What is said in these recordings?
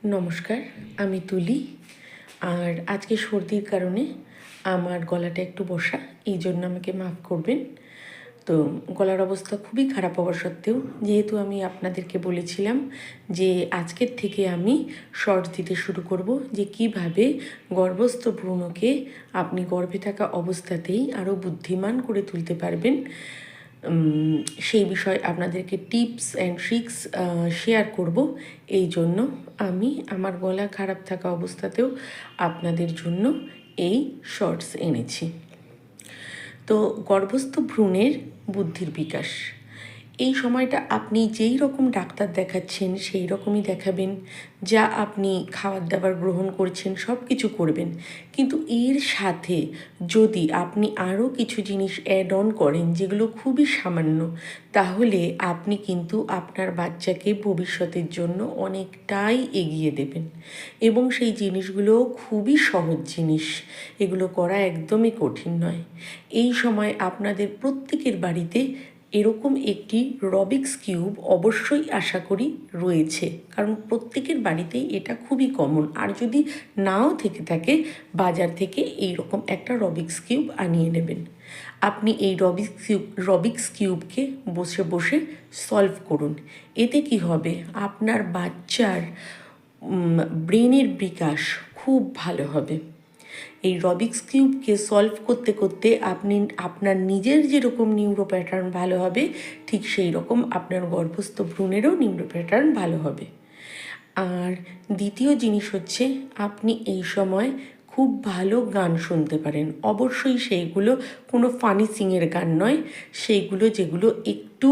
নমস্কার, আমি তুলি। আর আজকে সর্দির কারণে আমার গলাটা একটু বসা, এই জন্য আমাকে মাফ করবেন। তো গলার অবস্থা খুবই খারাপ হওয়া সত্ত্বেও, যেহেতু আমি আপনাদেরকে বলেছিলাম যে আজকের থেকে আমি শর্টস দিতে শুরু করব, যে কিভাবে গর্ভস্থ ভ্রূণকে আপনি গর্ভে থাকা অবস্থাতেই আরও বুদ্ধিমান করে তুলতে পারবেন, সেই বিষয়ে আপনাদেরকে টিপস অ্যান্ড ট্রিক্স শেয়ার করব। এই জন্য আমি আমার গলা খারাপ থাকা অবস্থাতেও আপনাদের জন্য এই শর্টস এনেছি। তো গর্ভস্থ ভ্রূণের বুদ্ধির বিকাশ, এই সময়টা আপনি যেই রকম ডাক্তার দেখাচ্ছেন সেই রকমই দেখাবেন, যা আপনি খাবার দাবার গ্রহণ করছেন সব কিছু করবেন, কিন্তু এর সাথে যদি আপনি আরও কিছু জিনিস অ্যাড অন করেন যেগুলো খুবই সামান্য, তাহলে আপনি কিন্তু আপনার বাচ্চাকে ভবিষ্যতের জন্য অনেকটাই এগিয়ে দেবেন। এবং সেই জিনিসগুলো খুবই সহজ জিনিস, এগুলো করা একদমই কঠিন নয়। এই সময় আপনাদের প্রত্যেকের বাড়িতে এরকম একটি রবিক্স কিউব অবশ্যই আশা করি রয়েছে, কারণ প্রত্যেকের বাড়িতেই এটা খুবই কমন। আর যদি নাও থেকে থাকে, বাজার থেকে এই রকম একটা রবিক্স কিউব আনিয়ে নেবেন। আপনি এই রবিক্স কিউবকে বসে বসে সলভ করুন। এতে কি হবে, আপনার বাচ্চার ব্রেনের বিকাশ খুব ভালো হবে। এই রবিক্স কিউবকে সলভ করতে করতে আপনি আপনার নিজের যেরকম নিউরো প্যাটার্ন ভালো হবে, ঠিক সেই রকম আপনার গর্ভস্থ ভ্রূণেরও নিউরো প্যাটার্ন ভালো হবে। আর দ্বিতীয় জিনিস হচ্ছে, আপনি এই সময় খুব ভালো গান শুনতে পারেন। অবশ্যই সেইগুলো কোনো ফানি সিংয়ের গান নয়, সেইগুলো যেগুলো একটু,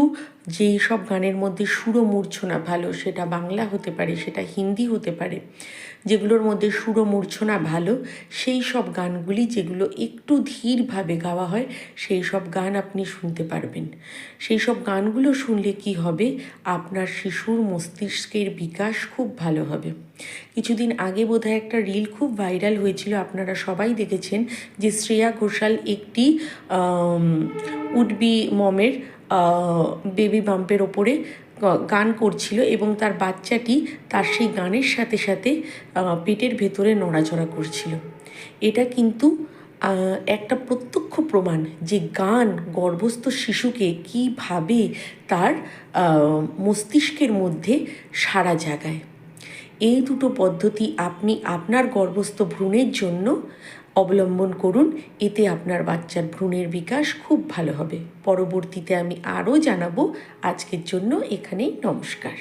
যেই সব গানের মধ্যে সুর মূর্ছনা ভালো, সেটা বাংলা হতে পারে, সেটা হিন্দি হতে পারে, যেগুলোর মধ্যে সুর মূর্ছনা ভালো, সেই সব গানগুলি যেগুলো একটু ধীরভাবে গাওয়া হয়, সেই সব গান আপনি শুনতে পারবেন। সেই সব গানগুলো শুনলে কি হবে, আপনার শিশুর মস্তিষ্কের বিকাশ খুব ভালো হবে। কিছুদিন আগে বোধহয় একটা রিল খুব ভাইরাল হয়েছিল, আপনারা সবাই দেখেছেন, যে শ্রেয়া ঘোষাল একটি উডবি মমের বেবি বাম্পের ওপরে গান করছিল এবং তার বাচ্চাটি তার সেই গানের সাথে সাথে পেটের ভেতরে নড়াচড়া করছিল। এটা কিন্তু একটা প্রত্যক্ষ প্রমাণ যে গান গর্ভস্থ শিশুকে কীভাবে তার মস্তিষ্কের মধ্যে সাড়া জাগায়। এই দুটো পদ্ধতি আপনি আপনার গর্ভস্থ ভ্রূণের জন্য অবলম্বন করুন, এতে আপনার বাচ্চার ভ্রূণের বিকাশ খুব ভালো হবে। পরবর্তীতে আমি আরও জানাবো। আজকের জন্য এখানেই নমস্কার।